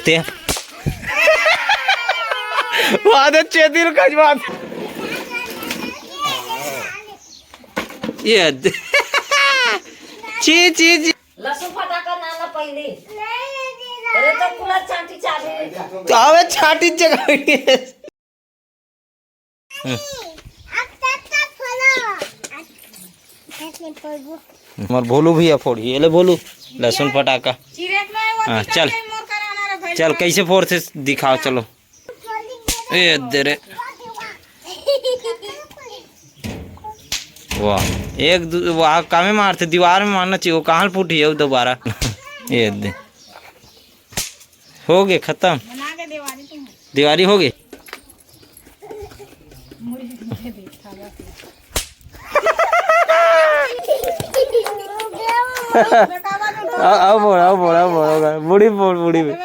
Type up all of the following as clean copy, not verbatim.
होते हैं आदत चेती बात ये ची ची ची लसूण फटाका नाला पहिले अरे तो कुला छाटी चालू तो आवे छाटी जगह मर भोलू भैया फोड़ी ये ले भोलू लहसुन फटाका। हाँ चल चल कैसे फोड़ से दिखाओ चलो ये तेरे वाह एक वहाँ कामे मारते दीवार में मारना चाहिए वो कहाँ फूटी है दोबारा ये दे हो गए खत्म दीवारी हो गई आओ बोड़ा बूढ़ी बोल बूढ़ी में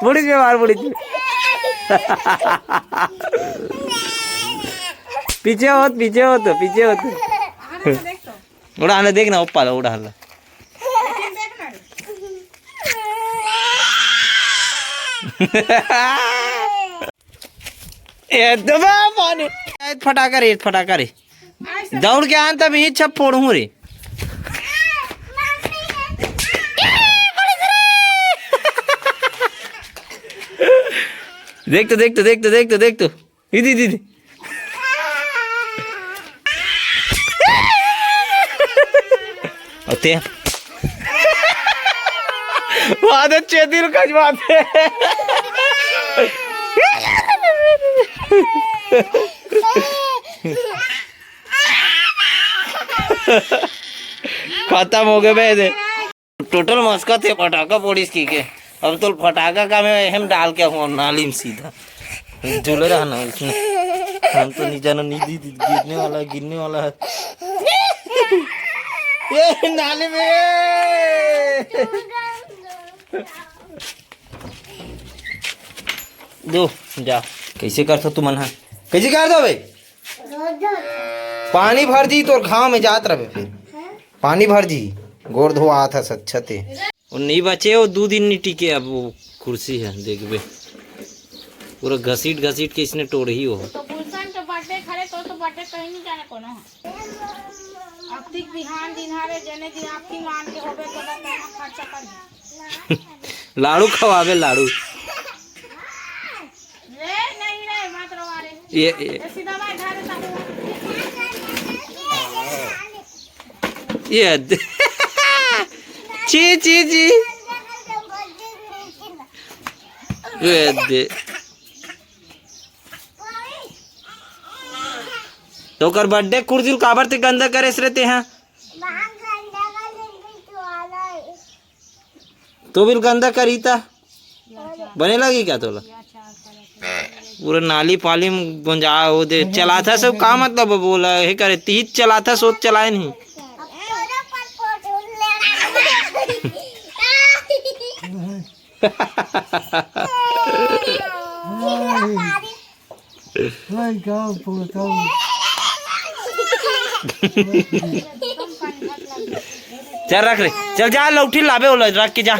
बूढ़ी में मार बूढ़ी पीछे हो उड़ा देखना ऊपर उड़ा फटाका रे दौड़ के आन तब ही छप फोड़ू रे देख तो दीदी होते आदत चेती बात है खत्म हो गए भाई टोटल मस्का थे फटाका पोड़ीस की के अब तो फटाका का मैं हम डाल के हूँ नाली में सीधा झूले रहा ना उसमें हम तो नहीं जाना नहीं गिरने वाला है ये नाली में दो जा कैसे करता तू मन कैसे कर दो भाई पानी भर जी तो घाव में जात रहे फिर पानी भर जी गोड़ धोआ था सच्छते और नहीं बचे वो 2 दिन नहीं टिके अब वो कुर्सी है देख बे पूरा घसीट के इसने तोड़ ही हो तो गुलशन के बर्थडे खरे तो बर्थडे कहीं नहीं जाने कोनो अब तक बिहान दिन हारे जने दिन आपकी मान के होबे तो खर्चा कर लाड़ू खवावे लाड़ू रे नहीं मत रवा रे ये सीधा मैं घर ये ची ये दे तो कर बर्थडे कुर्सी काबर ते गंदा करे रहते हैं तो भी गंदा करी था बने लगी क्या तोला पूरा नाली पाली में गुंजा हो दे चला था सब का मतलब बोला है करे तीज चला था सोच चलाए नहीं चल रख रे चल जा लौठी लावे बोला रख के जा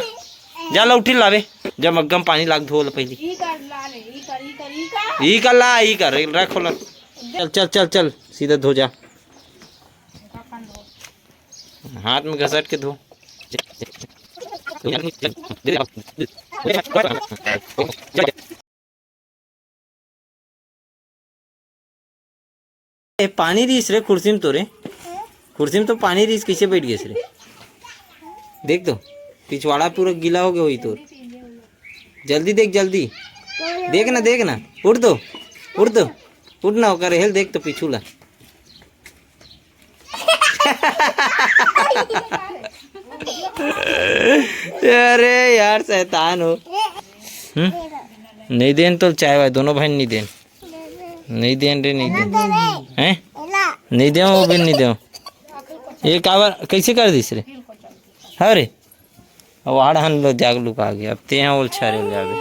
लौठी लावे जब मग्गम पानी लाग धो पहली ई कर रख ला चल सीधा धो जा हाथ में घसट के धो पानी रीस रे कुर्सी में तो पानी रीस कैसे बैठ गए रे देख तो पिछवाड़ा पूरा गीला हो गया हुई तो जल्दी देखना उठ ना होकर हेल देख तो पिछूला अरे यार शैतान हो नहीं देन तो चाय भाई दोनों भाई नहीं देन हैं नहीं दे वो भी नहीं दे ये काबर कैसे कर दिस रे अरे अब आड़ हन लोग जागलूक आ गया अब ते हैं वो छरे जावे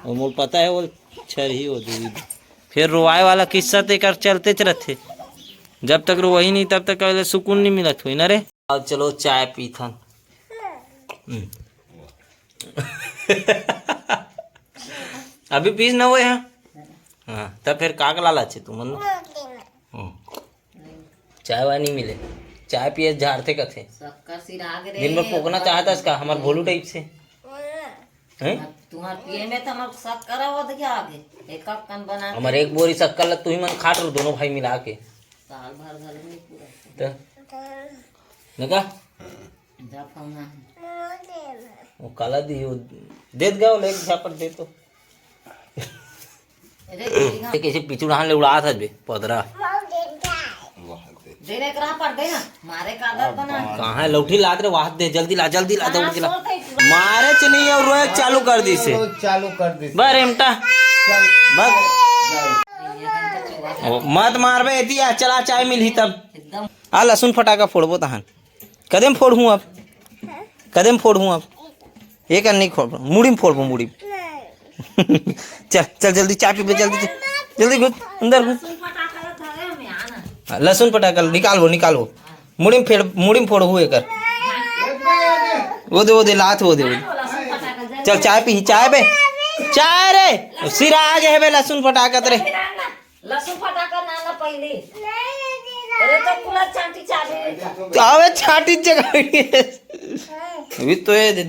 वो मोल पता है वो छर ही हो दी फिर रोवाए वाला किस्सा ते कर चलते रहते जब तक वही नहीं तब तक सुकून नहीं मिलत हुई ना रे। अब चलो चाय पीथन। अभी पीस ना हुए हैं। हाँ तब फिर का लाला छे तू मन चाय वाय नहीं मिले, चाय पिए झाड़ते कथे शक्कर सिरा गे दिन में पोकना चाहता इसका हमार भोलू टाइप से हैं। तुम्हार पिए में तो हमर शक्कर आवत गया आगे एक कप बना के हमारे एक बोरी शक्कर ला तू ही मन खाट रो दोनों भाई मिला के साल भर घर में पूरा तो लगा जा फौना वो काला दी वो देत गया ले झापट दे तो अरे कैसे पिछुड़ान ले उड़ा था बे पदरा देने करा पड़ गई ना मारे का आदत बना कहाँ है लौठी लाद रे वाह दे जल्दी ला दौड़ ला मारे च नहीं और रोए चालू कर दी से चालू कर दी बर एमटा बस मत मार बे एतिया चला चाय मिली तब एकदम आ लहसुन फटाका फोड़बो तहन कदम फोड़ूँ अब कदम फोड़ूँ अब एक नहीं फोड़ मुड़ी में फोड़बो मुड़ी में। चल चल जल्दी चाय पी जल्दी घुस अंदर घुस फटाका धरे में आना लहसुन पटाकल निकालो मुड़ी में फोड़ हुए कर वो दे लात वो दे लहसुन फटाका दे चल चाय पी चाय बे चाय रे सिरा आ गए बे लहसुन पटाकत रे लहसुन फटाका ना पहले अरे तो कुला चांटी चाबी आवे छाटी जगह अभी तो ये